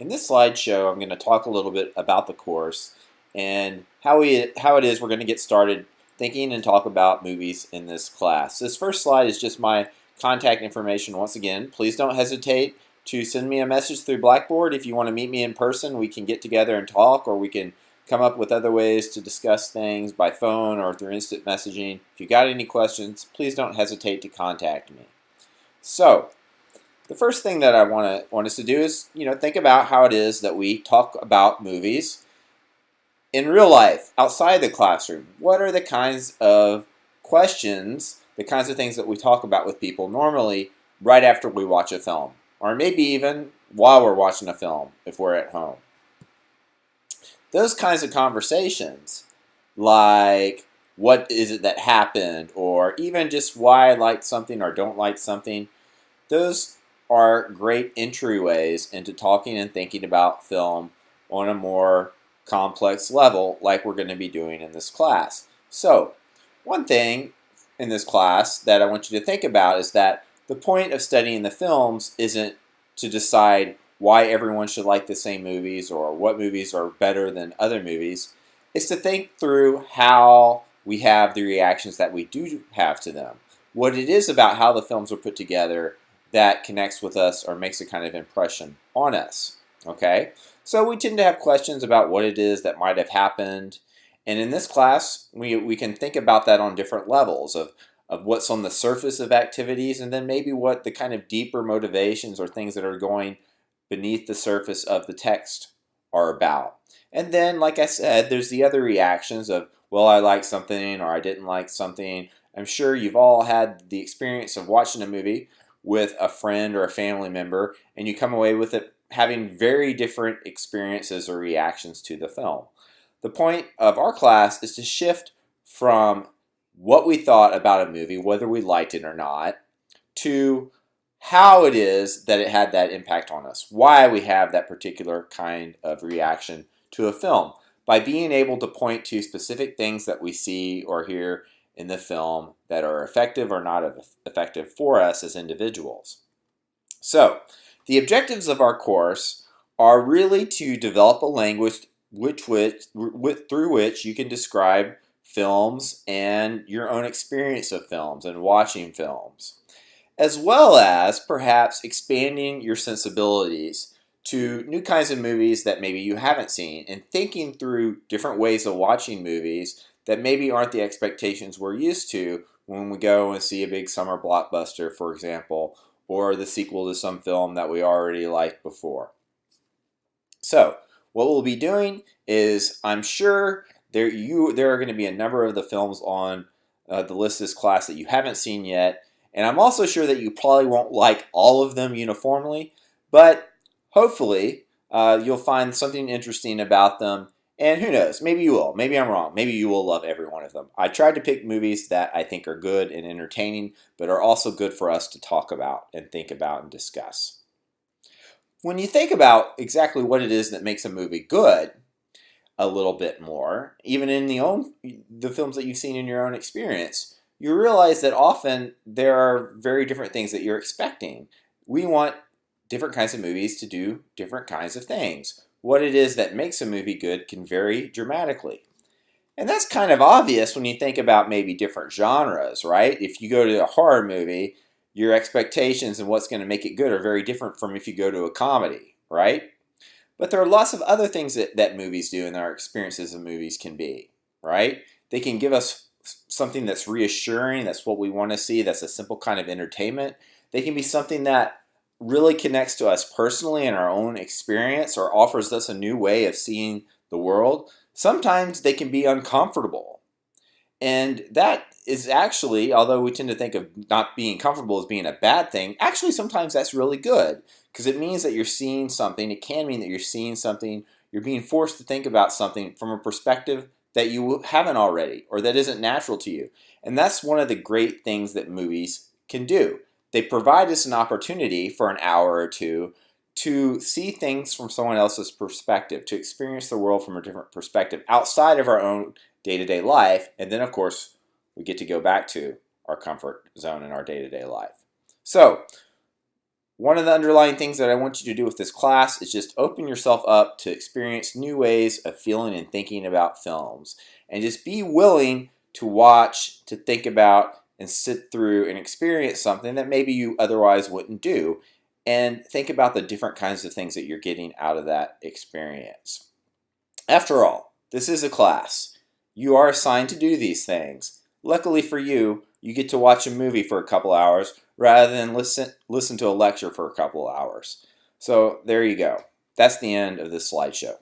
In this slideshow, I'm going to talk a little bit about the course and how it is we're going to get started thinking and talk about movies in this class. This first slide is just my contact information. Once again, please don't hesitate to send me a message through Blackboard. If you want to meet me in person, we can get together and talk, or we can come up with other ways to discuss things by phone or through instant messaging. If you got any questions, please don't hesitate to contact me. So, the first thing that I want us to do is, think about how it is that we talk about movies in real life, outside the classroom. What are the kinds of questions, the kinds of things that we talk about with people normally right after we watch a film, or maybe even while we're watching a film if we're at home? Those kinds of conversations, like what is it that happened, or even just why I like something or don't like something, those are great entryways into talking and thinking about film on a more complex level like we're going to be doing in this class. So, one thing in this class that I want you to think about is that the point of studying the films isn't to decide why everyone should like the same movies or what movies are better than other movies. It's to think through how we have the reactions that we do have to them. What it is about how the films are put together that connects with us or makes a kind of impression on us. Okay? So we tend to have questions about what it is that might have happened. And in this class, we can think about that on different levels of what's on the surface of activities, and then maybe what the kind of deeper motivations or things that are going beneath the surface of the text are about. And then, like I said, there's the other reactions of, well, I like something or I didn't like something. I'm sure you've all had the experience of watching a movie with a friend or a family member, and you come away with it having very different experiences or reactions to the film. The point of our class is to shift from what we thought about a movie, whether we liked it or not, to how it is that it had that impact on us, why we have that particular kind of reaction to a film, by being able to point to specific things that we see or hear in the film that are effective or not effective for us as individuals. So, the objectives of our course are really to develop a language through which you can describe films and your own experience of films and watching films, as well as perhaps expanding your sensibilities to new kinds of movies that maybe you haven't seen, and thinking through different ways of watching movies that maybe aren't the expectations we're used to when we go and see a big summer blockbuster, for example, or the sequel to some film that we already liked before. So, what we'll be doing is, I'm sure there are going to be a number of the films on the list of this class that you haven't seen yet, and I'm also sure that you probably won't like all of them uniformly, but hopefully you'll find something interesting about them. And who knows, maybe you will. Maybe I'm wrong. Maybe you will love every one of them. I tried to pick movies that I think are good and entertaining, but are also good for us to talk about and think about and discuss. When you think about exactly what it is that makes a movie good a little bit more, even in the films that you've seen in your own experience, you realize that often there are very different things that you're expecting. We want different kinds of movies to do different kinds of things. What it is that makes a movie good can vary dramatically. And that's kind of obvious when you think about maybe different genres, right? If you go to a horror movie, your expectations and what's going to make it good are very different from if you go to a comedy, right? But there are lots of other things that movies do and our experiences of movies can be, right? They can give us something that's reassuring, that's what we want to see, that's a simple kind of entertainment. They can be something that really connects to us personally in our own experience or offers us a new way of seeing the world. Sometimes they can be uncomfortable. And that is actually, although we tend to think of not being comfortable as being a bad thing, actually sometimes that's really good, because it means that you're seeing something. It can mean that you're seeing something, you're being forced to think about something from a perspective that you haven't already or that isn't natural to you. And that's one of the great things that movies can do. They provide us an opportunity for an hour or two to see things from someone else's perspective, to experience the world from a different perspective outside of our own day-to-day life. And then, of course, we get to go back to our comfort zone in our day-to-day life. So, One of the underlying things that I want you to do with this class is just open yourself up to experience new ways of feeling and thinking about films. And just be willing to watch, to think about, and sit through and experience something that maybe you otherwise wouldn't do. And think about the different kinds of things that you're getting out of that experience. After all, this is a class. You are assigned to do these things. Luckily for you, you get to watch a movie for a couple hours rather than listen to a lecture for a couple of hours. So there you go. That's the end of this slideshow.